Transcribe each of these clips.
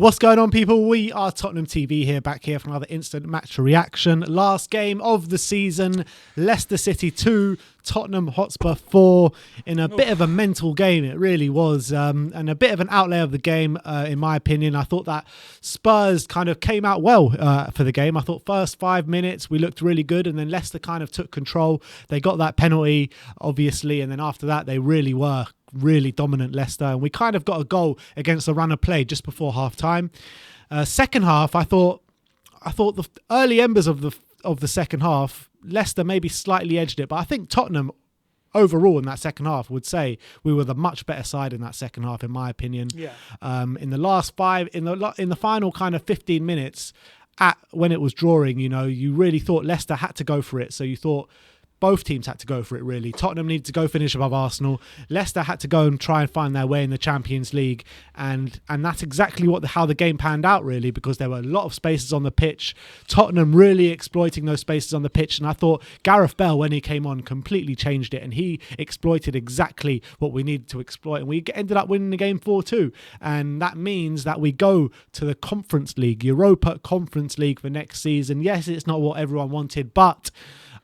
What's going on, people? We are Tottenham TV here, back here for another instant match reaction. Last game of the season, Leicester City 2, Tottenham Hotspur 4, in a bit of a mental game, it really was, and a bit of an outlay of the game, in my opinion. I thought that Spurs kind of came out well for the game. I thought first 5 minutes we looked really good, and then Leicester kind of took control. They got that penalty, obviously, and then after that they really were really dominant, Leicester, and we kind of got a goal against the run of play just before half time. Second half, I thought the early embers of the second half, Leicester maybe slightly edged it, but I think Tottenham overall in that second half would say we were the much better side in that second half, in my opinion. Yeah. In the last in the final kind of 15 minutes, when it was drawing, you really thought Leicester had to go for it. So you thought both teams had to go for it, really. Tottenham needed to go finish above Arsenal. Leicester had to go and try and find their way in the Champions League. And that's exactly how the game panned out, really, because there were a lot of spaces on the pitch. Tottenham really exploiting those spaces on the pitch. And I thought Gareth Bale, when he came on, completely changed it. And he exploited exactly what we needed to exploit. And we ended up winning the game 4-2. And that means that we go to the Conference League, Europa Conference League for next season. Yes, it's not what everyone wanted, but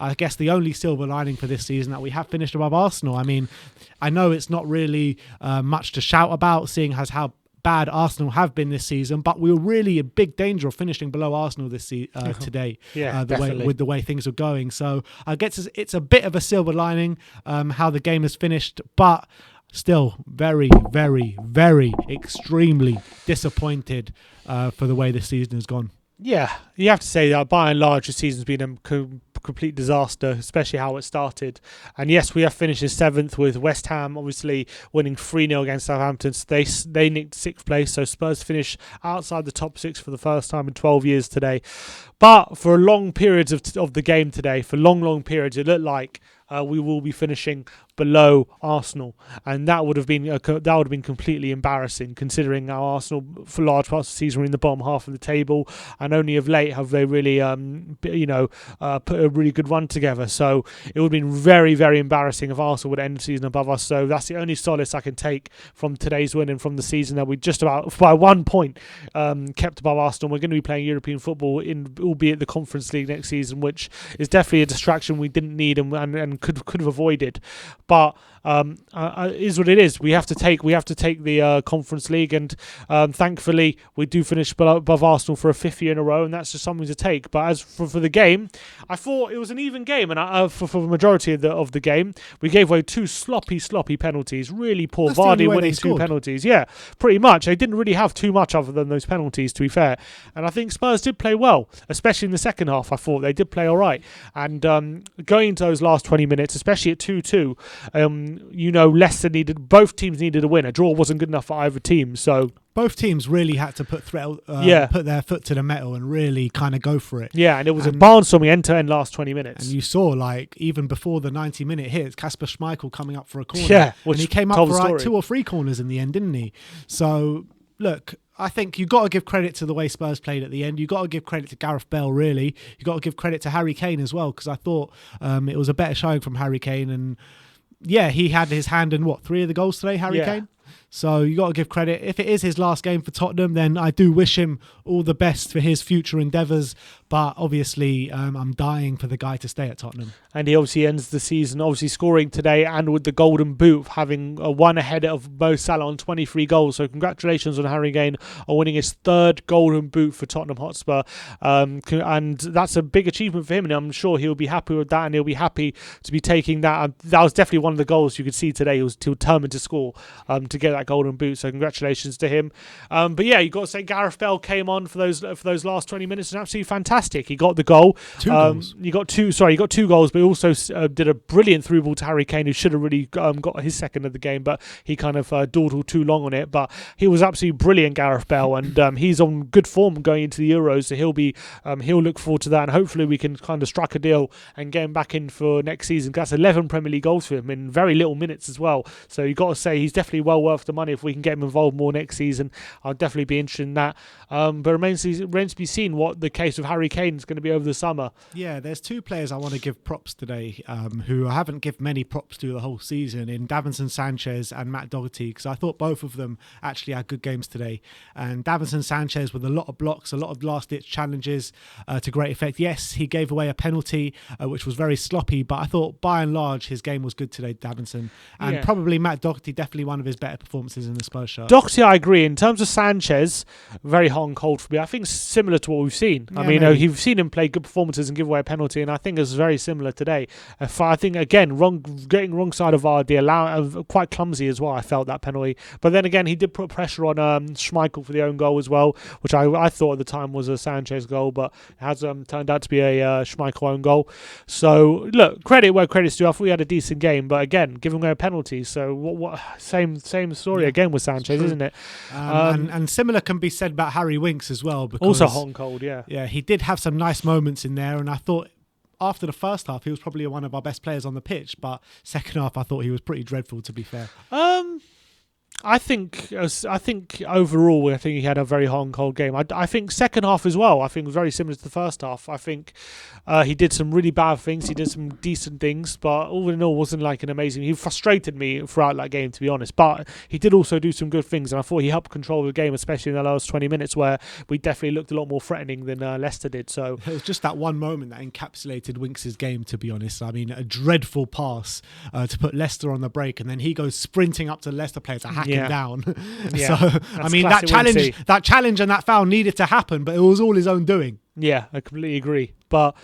I guess the only silver lining for this season that we have finished above Arsenal. I mean, I know it's not really much to shout about, seeing as how bad Arsenal have been this season, but we were really in big danger of finishing below Arsenal this today. Yeah, with the way things are going. So I guess it's a bit of a silver lining how the game has finished, but still very, very, very extremely disappointed for the way this season has gone. Yeah, you have to say that by and large the season's been a complete disaster, especially how it started. And yes, we have finished in 7th, with West Ham obviously winning 3-0 against Southampton. So they nicked 6th place, so Spurs finish outside the top 6 for the first time in 12 years today. But for long periods of the game today, for long periods, it looked like we will be finishing below Arsenal, and that would have been completely embarrassing, considering how Arsenal for large parts of the season were in the bottom half of the table, and only of late have they really put a really good run together. So it would have been very, very embarrassing if Arsenal would end the season above us. So that's the only solace I can take from today's win and from the season, that we just about by 1 point kept above Arsenal. We're going to be playing European football, albeit the Conference League next season, which is definitely a distraction we didn't need and could have avoided. But is what it is. We have to take the Conference League, and thankfully we do finish above Arsenal for a 5th year in a row, and that's just something to take. But as for the game, I thought it was an even game, and for the majority of the game, we gave away 2 sloppy penalties. Really poor. That's Vardy winning 2 penalties. Yeah, pretty much. They didn't really have too much other than those penalties, to be fair. And I think Spurs did play well, especially in the second half. I thought they did play all right. And going into those last 20 minutes, especially at 2-2, Leicester both teams needed a win. A draw wasn't good enough for either team, so both teams really had to put their foot to the metal and really kind of go for it. Yeah, and it was a barnstorming end-to-end last 20 minutes. And you saw, even before the 90-minute hit, Kasper Schmeichel coming up for a corner. Yeah, and he came up for 2 or 3 corners in the end, didn't he? So, look, I think you've got to give credit to the way Spurs played at the end. You've got to give credit to Gareth Bale, really. You've got to give credit to Harry Kane as well, because I thought it was a better showing from Harry Kane. And yeah, he had his hand in 3 of the goals today, Harry Kane? So you got to give credit. If it is his last game for Tottenham, then I do wish him all the best for his future endeavours. But obviously, I'm dying for the guy to stay at Tottenham. And he obviously ends the season, scoring today and with the Golden Boot, having one ahead of Mo Salah on 23 goals. So congratulations on Harry Kane on winning his 3rd Golden Boot for Tottenham Hotspur. And that's a big achievement for him, and I'm sure he'll be happy with that, and he'll be happy to be taking that. That was definitely one of the goals you could see today. He was determined to score to get that Golden Boot. So congratulations to him. But yeah, you've got to say Gareth Bale came on for those last 20 minutes and absolutely fantastic. He got the goal. 2 goals. He got 2 goals, but he also did a brilliant through ball to Harry Kane, who should have really got his 2nd of the game, but he kind of dawdled too long on it. But he was absolutely brilliant, Gareth Bale, and he's on good form going into the Euros, so he'll look forward to that, and hopefully we can kind of strike a deal and get him back in for next season. That's 11 Premier League goals for him in very little minutes as well. So you've got to say he's definitely well worth the money if we can get him involved more next season. I'll definitely be interested in that. But remains to be seen what the case of Harry Kane is going to be over the summer. Yeah, there's two players I want to give props today who I haven't given many props to the whole season, in Davinson Sanchez and Matt Doherty, because I thought both of them actually had good games today. And Davinson Sanchez with a lot of blocks, a lot of last-ditch challenges to great effect. Yes, he gave away a penalty, which was very sloppy, but I thought by and large his game was good today, Davinson. And probably Matt Doherty, definitely one of his better performances in the Spurs shirt. Doherty, I agree. In terms of Sanchez, very hot and cold for me. I think similar to what we've seen. Yeah, I mean, you've seen him play good performances and give away a penalty, and I think it's very similar today. I think, again, getting wrong side of Vardy, quite clumsy as well, I felt that penalty. But then again, he did put pressure on Schmeichel for the own goal as well, which I thought at the time was a Sanchez goal, but it has turned out to be a Schmeichel own goal. So, look, credit where credit's due. I thought he had a decent game, but again, giving away a penalty. So, same story again with Sanchez, isn't it? And similar can be said about Harry Winks as well. Because, also hot and cold, yeah. Yeah, he did have some nice moments in there, and I thought after the first half, he was probably one of our best players on the pitch, but second half, I thought he was pretty dreadful, to be fair. I think overall, I think he had a very hot and cold game. I think second half as well, I think was very similar to the first half. I think he did some really bad things. He did some decent things, but all in all, wasn't like an amazing. He frustrated me throughout that game, to be honest. But he did also do some good things, and I thought he helped control the game, especially in the last 20 minutes, where we definitely looked a lot more threatening than Leicester did. So it was just that one moment that encapsulated Winks' game, to be honest. I mean, a dreadful pass to put Leicester on the break, and then he goes sprinting up to Leicester players to hack him down. So I mean, that challenge and that foul needed to happen, but it was all his own doing. Yeah, I completely agree. But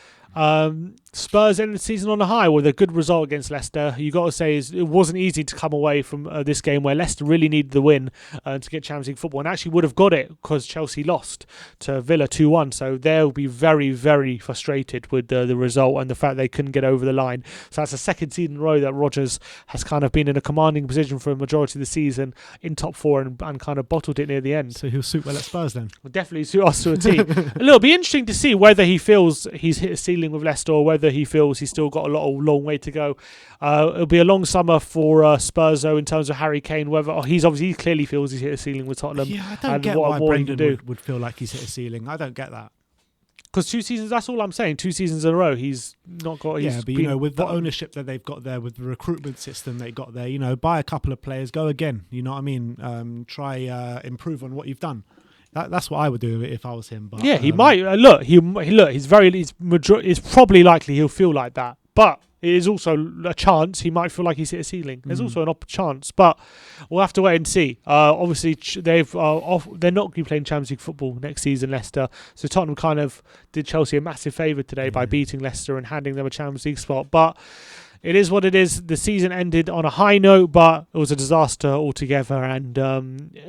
Spurs ended the season on a high with a good result against Leicester. You got to say it wasn't easy to come away from this game where Leicester really needed the win to get Champions League football, and actually would have got it because Chelsea lost to Villa 2-1. So they'll be very, very frustrated with the result and the fact they couldn't get over the line. So that's the second season in a row that Rodgers has kind of been in a commanding position for a majority of the season in top four and kind of bottled it near the end. So he'll suit well at Spurs then? Will definitely suit us to a T. It'll be interesting to see whether he feels he's hit a ceiling with Leicester or whether he feels he's still got a long way to go. It'll be a long summer for Spurs though in terms of Harry Kane. Whether he clearly feels he's hit a ceiling with Tottenham. Yeah, I don't get why Brendan would feel like he's hit a ceiling. I don't get that. Because 2 seasons, that's all I'm saying. 2 seasons in a row, he's not got. Yeah, but with the ownership that they've got there, with the recruitment system they got there, buy a couple of players, go again. You know what I mean? Try improve on what you've done. That's what I would do if I was him. But yeah, he might look. It's probably likely he'll feel like that, but it is also a chance he might feel like he's hit a ceiling. There's also an chance, but we'll have to wait and see. Obviously, they're not going to be playing Champions League football next season, Leicester. So Tottenham kind of did Chelsea a massive favour today by beating Leicester and handing them a Champions League spot. But it is what it is. The season ended on a high note, but it was a disaster altogether, and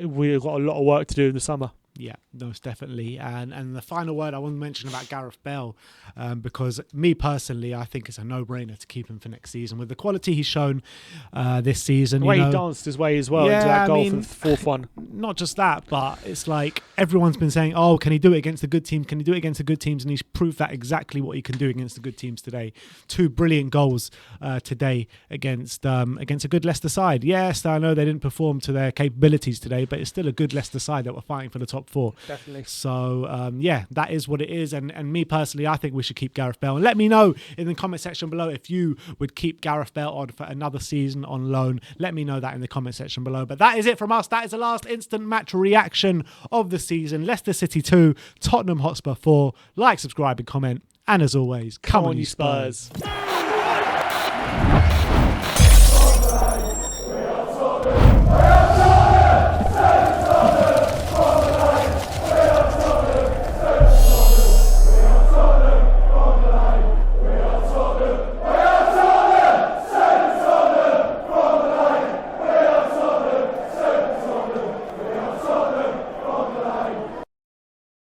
we've got a lot of work to do in the summer. Yeah, most definitely. And the final word I want to mention about Gareth Bale, because me personally, I think it's a no-brainer to keep him for next season. With the quality he's shown this season. The way he danced his way as well into that goal for the fourth one. Not just that, but it's like everyone's been saying, oh, can he do it against the good team? Can he do it against the good teams? And he's proved that exactly what he can do against the good teams today. 2 brilliant goals today against a good Leicester side. Yes, I know they didn't perform to their capabilities today, but it's still a good Leicester side that were fighting for the top 4. Definitely. So that is what it is, and me personally, I think we should keep Gareth Bale. And let me know in the comment section below if you would keep Gareth Bale on for another season on loan. Let me know that in the comment section below. But that is it from us. That is the last instant match reaction of the season. Leicester City 2, Tottenham Hotspur 4. Like, subscribe and comment, and as always, come on you Spurs.